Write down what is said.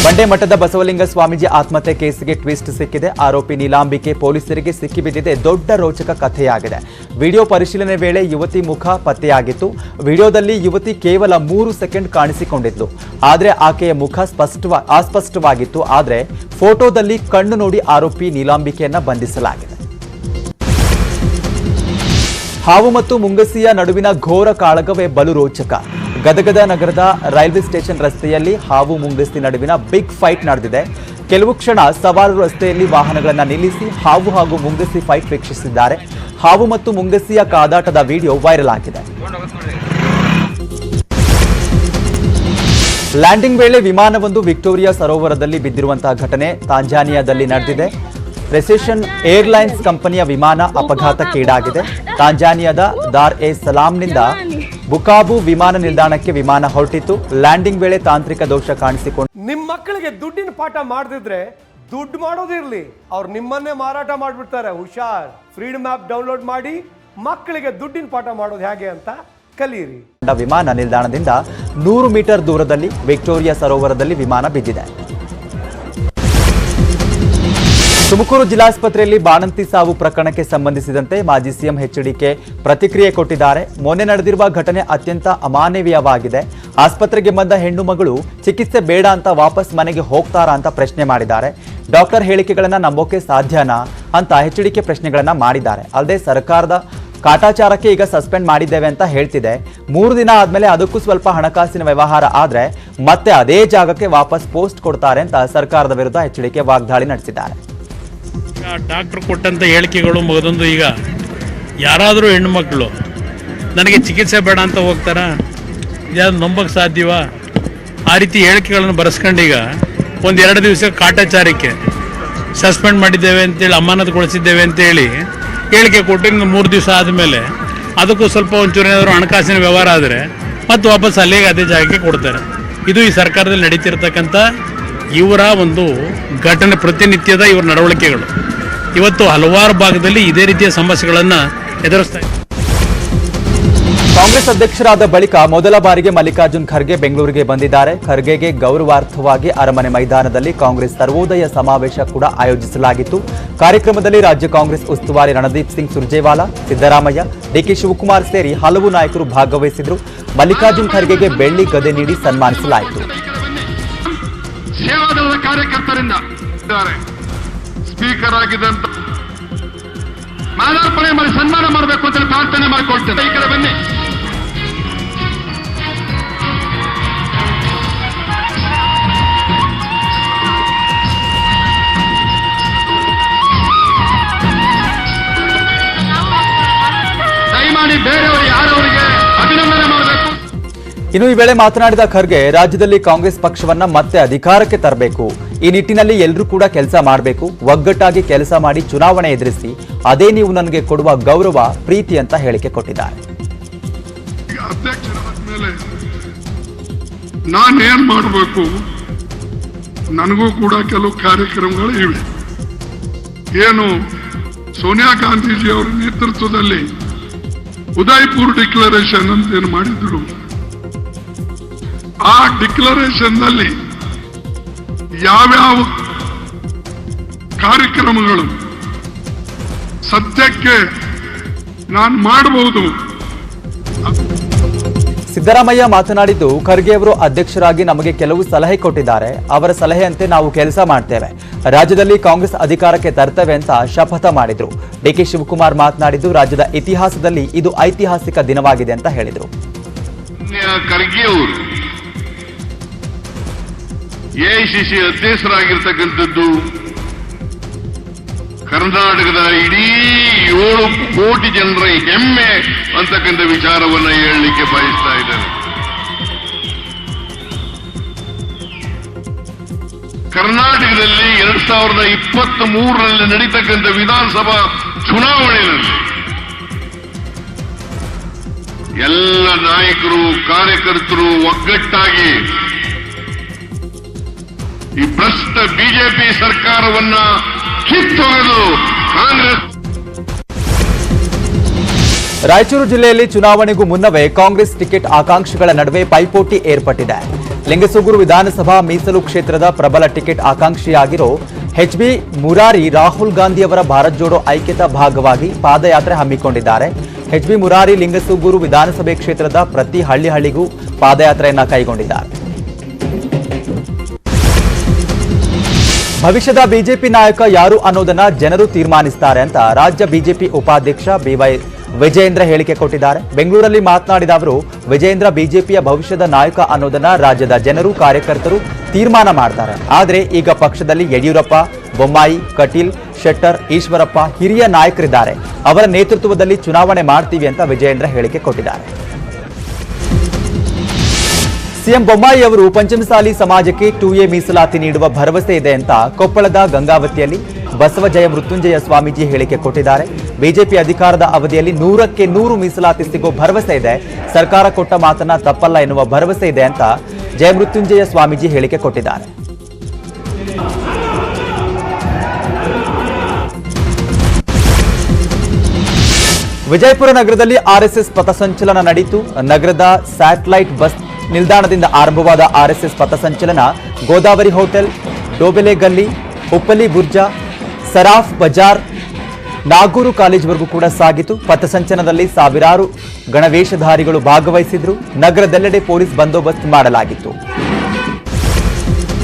ಬಂಡೆ ಮಠದ ಬಸವಲಿಂಗ ಸ್ವಾಮೀಜಿ ಆತ್ಮಹತ್ಯೆ ಕೇಸಿಗೆ ಟ್ವಿಸ್ಟ್ ಸಿಕ್ಕಿದೆ. ಆರೋಪಿ ನೀಲಾಂಬಿಕೆ ಪೊಲೀಸರಿಗೆ ಸಿಕ್ಕಿಬಿದ್ದಿದೆ. ದೊಡ್ಡ ರೋಚಕ ಕಥೆಯಾಗಿದೆ. ವಿಡಿಯೋ ಪರಿಶೀಲನೆ ವೇಳೆ ಯುವತಿ ಮುಖ ಪತ್ತೆಯಾಗಿತ್ತು. ವಿಡಿಯೋದಲ್ಲಿ ಯುವತಿ ಕೇವಲ 3 ಸೆಕೆಂಡ್ ಕಾಣಿಸಿಕೊಂಡಿದ್ಲು. ಆದರೆ ಆಕೆಯ ಮುಖ ಅಸ್ಪಷ್ಟವಾಗಿತ್ತು. ಆದರೆ ಫೋಟೋದಲ್ಲಿ ಕಣ್ಣು ನೋಡಿ ಆರೋಪಿ ನೀಲಾಂಬಿಕೆಯನ್ನ ಬಂಧಿಸಲಾಗಿದೆ. ಹಾವು ಮತ್ತು ಮುಂಗಸಿಯ ನಡುವಿನ ಘೋರ ಕಾಳಗವೇ ಬಲು ರೋಚಕ. ಗದಗದ ನಗರದ ರೈಲ್ವೆ ಸ್ಟೇಷನ್ ರಸ್ತೆಯಲ್ಲಿ ಹಾವು ಮುಂಗಸಿ ನಡುವಿನ ಬಿಗ್ ಫೈಟ್ ನಡೆದಿದೆ. ಕೆಲವು ಕ್ಷಣ ಸವಾರರು ರಸ್ತೆಯಲ್ಲಿ ವಾಹನಗಳನ್ನು ನಿಲ್ಲಿಸಿ ಹಾವು ಹಾಗೂ ಮುಂಗಸಿ ಫೈಟ್ ವೀಕ್ಷಿಸಿದ್ದಾರೆ. ಹಾವು ಮತ್ತು ಮುಂಗಸಿಯ ಕಾದಾಟದ ವಿಡಿಯೋ ವೈರಲ್ ಆಗಿದೆ. ಲ್ಯಾಂಡಿಂಗ್ ವೇಳೆ ವಿಮಾನವೊಂದು ವಿಕ್ಟೋರಿಯಾ ಸರೋವರದಲ್ಲಿ ಬಿದ್ದಿರುವಂತಹ ಘಟನೆ ತಾಂಜಾನಿಯಾದಲ್ಲಿ ನಡೆದಿದೆ. ಪ್ರೆಸಿಷನ್ ಏರ್ಲೈನ್ಸ್ ಕಂಪನಿಯ ವಿಮಾನ ಅಪಘಾತಕ್ಕೀಡಾಗಿದೆ. ತಾಂಜಾನಿಯಾದ ದಾರ್ ಎ ಸಲಾಂನಿಂದ ಬುಕಾಬು ವಿಮಾನ ನಿಲ್ದಾಣಕ್ಕೆ ವಿಮಾನ ಹೊರಟಿತ್ತು. ಲ್ಯಾಂಡಿಂಗ್ ವೇಳೆ ತಾಂತ್ರಿಕ ದೋಷ ಕಾಣಿಸಿಕೊಂಡು ನಿಮ್ಮ ಮಕ್ಕಳಿಗೆ ದುಡ್ಡಿನ ಪಾಠ ಮಾಡದಿದ್ರೆ ದುಡ್ಡು ಮಾಡೋದಿರ್ಲಿ, ಅವ್ರು ನಿಮ್ಮನ್ನೇ ಮಾರಾಟ ಮಾಡಿಬಿಡ್ತಾರೆ. ಹುಷಾರ್. ಫ್ರೀಡಮ್ ಆಪ್ ಡೌನ್ಲೋಡ್ ಮಾಡಿ ಮಕ್ಕಳಿಗೆ ದುಡ್ಡಿನ ಪಾಠ ಮಾಡೋದು ಹೇಗೆ ಅಂತ ಕಲಿಯಿರಿ. ವಿಮಾನ ನಿಲ್ದಾಣದಿಂದ 100 ಮೀಟರ್ ದೂರದಲ್ಲಿ ವಿಕ್ಟೋರಿಯಾ ಸರೋವರದಲ್ಲಿ ವಿಮಾನ ಬಿದ್ದಿದೆ. ತುಮಕೂರು ಜಿಲ್ಲಾಸ್ಪತ್ರೆಯಲ್ಲಿ ಬಾಣಂತಿ ಸಾವು ಪ್ರಕರಣಕ್ಕೆ ಸಂಬಂಧಿಸಿದಂತೆ ಮಾಜಿ ಸಿಎಂ ಎಚ್ಡಿಕೆ ಪ್ರತಿಕ್ರಿಯೆ ಕೊಟ್ಟಿದ್ದಾರೆ. ಮೊನ್ನೆ ನಡೆದಿರುವ ಘಟನೆ ಅತ್ಯಂತ ಅಮಾನವೀಯವಾಗಿದೆ. ಆಸ್ಪತ್ರೆಗೆ ಬಂದ ಹೆಣ್ಣು ಮಗಳು ಚಿಕಿತ್ಸೆ ಬೇಡ ಅಂತ ವಾಪಸ್ ಮನೆಗೆ ಹೋಗ್ತಾರಾ ಅಂತ ಪ್ರಶ್ನೆ ಮಾಡಿದ್ದಾರೆ. ಡಾಕ್ಟರ್ ಹೇಳಿಕೆಗಳನ್ನ ನಂಬೋಕೆ ಸಾಧ್ಯನಾ ಅಂತ ಎಚ್ಡಿಕೆ ಪ್ರಶ್ನೆಗಳನ್ನ ಮಾಡಿದ್ದಾರೆ. ಅಲ್ಲದೆ ಸರ್ಕಾರದ ಕಾಟಾಚಾರಕ್ಕೆ ಈಗ ಸಸ್ಪೆಂಡ್ ಮಾಡಿದ್ದೇವೆ ಅಂತ ಹೇಳ್ತಿದೆ. 3 ದಿನ ಆದ್ಮೇಲೆ ಅದಕ್ಕೂ ಸ್ವಲ್ಪ ಹಣಕಾಸಿನ ವ್ಯವಹಾರ ಆದ್ರೆ ಮತ್ತೆ ಅದೇ ಜಾಗಕ್ಕೆ ವಾಪಸ್ ಪೋಸ್ಟ್ ಕೊಡ್ತಾರೆ ಅಂತ ಸರ್ಕಾರದ ವಿರುದ್ಧ ಎಚ್ಡಿಕೆ ವಾಗ್ದಾಳಿ ನಡೆಸಿದ್ದಾರೆ. ಡಾಕ್ಟರ್ ಕೊಟ್ಟಂಥ ಹೇಳಿಕೆಗಳು ಮಗದೊಂದು. ಈಗ ಯಾರಾದರೂ ಹೆಣ್ಣುಮಕ್ಕಳು ನನಗೆ ಚಿಕಿತ್ಸೆ ಬೇಡ ಅಂತ ಹೋಗ್ತಾರಾ? ಯಾರು ನಂಬಕ್ಕೆ ಸಾಧ್ಯವಾ? ಆ ರೀತಿ ಹೇಳಿಕೆಗಳನ್ನು ಬರೆಸ್ಕೊಂಡೀಗ 1-2 ದಿವಸ ಕಾಟಾಚಾರಕ್ಕೆ ಸಸ್ಪೆಂಡ್ ಮಾಡಿದ್ದೇವೆ ಅಂತೇಳಿ, ಅಮಾನತುಗೊಳಿಸಿದ್ದೇವೆ ಅಂತೇಳಿ ಹೇಳಿಕೆ ಕೊಟ್ಟು ಇನ್ನು 3 ದಿವಸ ಆದಮೇಲೆ ಅದಕ್ಕೂ ಸ್ವಲ್ಪ ಒಂಚೂರು ಏನಾದರೂ ಹಣಕಾಸಿನ ವ್ಯವಹಾರ ಆದರೆ ಮತ್ತೆ ವಾಪಸ್ ಅಲ್ಲಿಗೆ ಅದೇ ಜಾಗಕ್ಕೆ ಕೊಡ್ತಾರೆ. ಇದು ಈ ಸರ್ಕಾರದಲ್ಲಿ ನಡೀತಿರ್ತಕ್ಕಂಥ ಇವರ ಒಂದು ಘಟನೆ, ಪ್ರತಿನಿತ್ಯದ ಇವರ ನಡವಳಿಕೆಗಳು. ಇವತ್ತು ಹಲವಾರು ಭಾಗದಲ್ಲಿ ಇದೇ ರೀತಿಯ ಸಮಸ್ಯೆಗಳನ್ನು ಎದುರಿಸ್ತಾ ಇದೆ. ಕಾಂಗ್ರೆಸ್ ಅಧ್ಯಕ್ಷರಾದ ಬಳಿಕ ಮೊದಲ ಬಾರಿಗೆ ಮಲ್ಲಿಕಾರ್ಜುನ್ ಖರ್ಗೆ ಬೆಂಗಳೂರಿಗೆ ಬಂದಿದ್ದಾರೆ. ಖರ್ಗೆಗೆ ಗೌರವಾರ್ಥವಾಗಿ ಅರಮನೆ ಮೈದಾನದಲ್ಲಿ ಕಾಂಗ್ರೆಸ್ ಸರ್ವೋದಯ ಸಮಾವೇಶ ಕೂಡ ಆಯೋಜಿಸಲಾಗಿತ್ತು. ಕಾರ್ಯಕ್ರಮದಲ್ಲಿ ರಾಜ್ಯ ಕಾಂಗ್ರೆಸ್ ಉಸ್ತುವಾರಿ ರಣದೀಪ್ ಸಿಂಗ್ ಸುರ್ಜೇವಾಲಾ, ಸಿದ್ದರಾಮಯ್ಯ, ಡಿಕೆ ಶಿವಕುಮಾರ್ ಸೇರಿ ಹಲವು ನಾಯಕರು ಭಾಗವಹಿಸಿದ್ರು. ಮಲ್ಲಿಕಾರ್ಜುನ್ ಖರ್ಗೆಗೆ ಬೆಳ್ಳಿ ಗದೆ ನೀಡಿ ಸನ್ಮಾನಿಸಲಾಯಿತು. ಸೇವಾದಳದ ಕಾರ್ಯಕರ್ತರಿಂದ ಸ್ಪೀಕರ್ ಆಗಿದ್ದಂತ ಮಾಲಾರ್ಪಣೆ ಮಾಡಿ ಸನ್ಮಾನ ಮಾಡಬೇಕು ಅಂತ ಪ್ರಾರ್ಥನೆ ಮಾಡಿಕೊಳ್ತೇನೆ. ಈ ಕಡೆ ಬನ್ನಿ. ದಯಮಾಡಿ ಬೇರೆಯವರು ಯಾರವರಿಗೆ ಅಭಿನಂದನೆ ಮಾಡಬೇಕು. ಇನ್ನು ಈ ವೇಳೆ ಮಾತನಾಡಿದ ಖರ್ಗೆ, ರಾಜ್ಯದಲ್ಲಿ ಕಾಂಗ್ರೆಸ್ ಪಕ್ಷವನ್ನ ಮತ್ತೆ ಅಧಿಕಾರಕ್ಕೆ ತರಬೇಕು. ಈ ನಿಟ್ಟಿನಲ್ಲಿ ಎಲ್ಲರೂ ಕೂಡ ಕೆಲಸ ಮಾಡಬೇಕು. ಒಗ್ಗಟ್ಟಾಗಿ ಕೆಲಸ ಮಾಡಿ ಚುನಾವಣೆ ಎದುರಿಸಿ. ಅದೇ ನೀವು ನನಗೆ ಕೊಡುವ ಗೌರವ, ಪ್ರೀತಿ ಅಂತ ಹೇಳಿಕೆ ಕೊಟ್ಟಿದ್ದಾರೆ. ಅಧ್ಯಕ್ಷರಾದ್ಮೇಲೆ ನಾನೇನ್ ಮಾಡಬೇಕು? ನನಗೂ ಕೂಡ ಕೆಲವು ಕಾರ್ಯಕ್ರಮಗಳು ಇವೆ. ಏನು ಸೋನಿಯಾ ಗಾಂಧೀಜಿ ಅವರ ನೇತೃತ್ವದಲ್ಲಿ ಉದಯಪುರ್ ಡಿಕ್ಲರೇಷನ್ ಅಂತ ಏನು ಮಾಡಿದ್ರು, ಆ ಡಿಕ್ಲರೇಷನ್ ನಲ್ಲಿ ಯಾವ್ಯಾವ ಕಾರ್ಯಕ್ರಮಗಳು ಸದ್ಯಕ್ಕೆ ನಾನು ಮಾಡಬಹುದು. ಸಿದ್ದರಾಮಯ್ಯ ಮಾತನಾಡಿದ್ದು, ಖರ್ಗೆ ಅವರು ಅಧ್ಯಕ್ಷರಾಗಿ ನಮಗೆ ಕೆಲವು ಸಲಹೆ ಕೊಟ್ಟಿದ್ದಾರೆ. ಅವರ ಸಲಹೆಯಂತೆ ನಾವು ಕೆಲಸ ಮಾಡ್ತೇವೆ. ರಾಜ್ಯದಲ್ಲಿ ಕಾಂಗ್ರೆಸ್ ಅಧಿಕಾರಕ್ಕೆ ತರ್ತೇವೆ ಅಂತ ಶಪಥ ಮಾಡಿದ್ರು. ಡಿಕೆ ಶಿವಕುಮಾರ್ ಮಾತನಾಡಿದ್ದು, ರಾಜ್ಯದ ಇತಿಹಾಸದಲ್ಲಿ ಇದು ಐತಿಹಾಸಿಕ ದಿನವಾಗಿದೆ ಅಂತ ಹೇಳಿದರು. ಖರ್ಗೆ ಅವರು ಎಐಸಿಸಿ ಅಧ್ಯಕ್ಷರಾಗಿರ್ತಕ್ಕಂಥದ್ದು ಕರ್ನಾಟಕದ ಇಡೀ 7 ಕೋಟಿ ಜನರ ಹೆಮ್ಮೆ ಅಂತಕ್ಕಂಥ ವಿಚಾರವನ್ನ ಹೇಳಲಿಕ್ಕೆ ಬಯಸ್ತಾ ಇದ್ದಾರೆ. ಕರ್ನಾಟಕದಲ್ಲಿ 2023ರಲ್ಲಿ ನಡೀತಕ್ಕಂಥ ವಿಧಾನಸಭಾ ಚುನಾವಣೆಯಲ್ಲಿ ಎಲ್ಲ ನಾಯಕರು, ಕಾರ್ಯಕರ್ತರು ಒಗ್ಗಟ್ಟಾಗಿ ಈ ಭ್ರಷ್ಟ ಬಿಜೆಪಿ ಸರ್ಕಾರವನ್ನ ಕಿತ್ತೊಗೆದು ಕಾಂಗ್ರೆಸ್. ರಾಯಚೂರು ಜಿಲ್ಲೆಯಲ್ಲಿ ಚುನಾವಣೆಗೂ ಮುನ್ನವೇ ಕಾಂಗ್ರೆಸ್ ಟಿಕೆಟ್ ಆಕಾಂಕ್ಷಿಗಳ ನಡುವೆ ಪೈಪೋಟಿ ಏರ್ಪಟ್ಟಿದೆ. ಲಿಂಗಸೂಗೂರು ವಿಧಾನಸಭಾ ಮೀಸಲು ಕ್ಷೇತ್ರದ ಪ್ರಬಲ ಟಿಕೆಟ್ ಆಕಾಂಕ್ಷಿಯಾಗಿರೋ ಎಚ್.ಬಿ. ಮುರಾರಿ ರಾಹುಲ್ ಗಾಂಧಿಯವರ ಭಾರತ್ ಜೋಡೋ ಐಕ್ಯತಾ ಭಾಗವಾಗಿ ಪಾದಯಾತ್ರೆ ಹಮ್ಮಿಕೊಂಡಿದ್ದಾರೆ. ಎಚ್.ಬಿ. ಮುರಾರಿ ಲಿಂಗಸೂಗೂರು ವಿಧಾನಸಭೆ ಕ್ಷೇತ್ರದ ಪ್ರತಿ ಹಳ್ಳಿಗೂ ಪಾದಯಾತ್ರೆಯನ್ನ ಕೈಗೊಂಡಿದ್ದಾರೆ. ಭವಿಷ್ಯದ ಬಿಜೆಪಿ ನಾಯಕ ಯಾರು ಅನ್ನೋದನ್ನ ಜನರು ತೀರ್ಮಾನಿಸುತ್ತಾರೆ ಅಂತ ರಾಜ್ಯ ಬಿಜೆಪಿ ಉಪಾಧ್ಯಕ್ಷ ಬಿವೈ ವಿಜಯೇಂದ್ರ ಹೇಳಿಕೆ ಕೊಟ್ಟಿದ್ದಾರೆ. ಬೆಂಗಳೂರಲ್ಲಿ ಮಾತನಾಡಿದ ಅವರು, ವಿಜಯೇಂದ್ರ ಬಿಜೆಪಿಯ ಭವಿಷ್ಯದ ನಾಯಕ ಅನ್ನೋದನ್ನ ರಾಜ್ಯದ ಜನರು ಕಾರ್ಯಕರ್ತರು ತೀರ್ಮಾನ ಮಾಡ್ತಾರೆ. ಆದರೆ ಈಗ ಪಕ್ಷದಲ್ಲಿ ಯಡಿಯೂರಪ್ಪ, ಬೊಮ್ಮಾಯಿ, ಕಟೀಲ್, ಶೆಟ್ಟರ್, ಈಶ್ವರಪ್ಪ ಹಿರಿಯ ನಾಯಕರಿದ್ದಾರೆ. ಅವರ ನೇತೃತ್ವದಲ್ಲಿ ಚುನಾವಣೆ ಮಾಡ್ತೀವಿ ಅಂತ ವಿಜಯೇಂದ್ರ ಹೇಳಿಕೆ ಕೊಟ್ಟಿದ್ದಾರೆ. ಸಿಎಂ ಬೊಮ್ಮಾಯಿ ಅವರು ಪಂಚಮಸಾಲಿ ಸಮಾಜಕ್ಕೆ 2A ಮೀಸಲಾತಿ ನೀಡುವ ಭರವಸೆ ಇದೆ ಅಂತ ಕೊಪ್ಪಳದ ಗಂಗಾವತಿಯಲ್ಲಿ ಬಸವಜಯ ಮೃತ್ಯುಂಜಯ ಸ್ವಾಮೀಜಿ ಹೇಳಿಕೆ ಕೊಟ್ಟಿದ್ದಾರೆ. ಬಿಜೆಪಿ ಅಧಿಕಾರದ ಅವಧಿಯಲ್ಲಿ 100ಕ್ಕೆ 100 ಮೀಸಲಾತಿ ಸಿಗೋ ಭರವಸೆ ಇದೆ. ಸರ್ಕಾರ ಕೊಟ್ಟ ಮಾತನ್ನ ತಪ್ಪಲ್ಲ ಎನ್ನುವ ಭರವಸೆ ಇದೆ ಅಂತ ಜಯಮೃತ್ಯುಂಜಯ ಸ್ವಾಮೀಜಿ ಹೇಳಿಕೆ ಕೊಟ್ಟಿದ್ದಾರೆ. ವಿಜಯಪುರ ನಗರದಲ್ಲಿ ಆರ್ಎಸ್ಎಸ್ ಪಥಸಂಚಲನ ನಡೆಯಿತು. ನಗರದ ಸ್ಯಾಟಲೈಟ್ ಬಸ್ ನಿಲ್ದಾಣದಿಂದ ಆರಂಭವಾದ ಆರ್ಎಸ್ಎಸ್ ಪಥಸಂಚಲನ ಗೋದಾವರಿ ಹೋಟೆಲ್, ಡೋಬೆಲೆ ಗಲ್ಲಿ, ಉಪ್ಪಲಿ ಬುರ್ಜಾ, ಸರಾಫ್ ಬಜಾರ್, ನಾಗೂರು ಕಾಲೇಜ್ವರೆಗೂ ಕೂಡ ಸಾಗಿತು. ಪಥಸಂಚಲನದಲ್ಲಿ ಸಾವಿರಾರು ಗಣವೇಷಧಾರಿಗಳು ಭಾಗವಹಿಸಿದ್ರು. ನಗರದೆಲ್ಲೆಡೆ ಪೊಲೀಸ್ ಬಂದೋಬಸ್ತ್ ಮಾಡಲಾಗಿತ್ತು.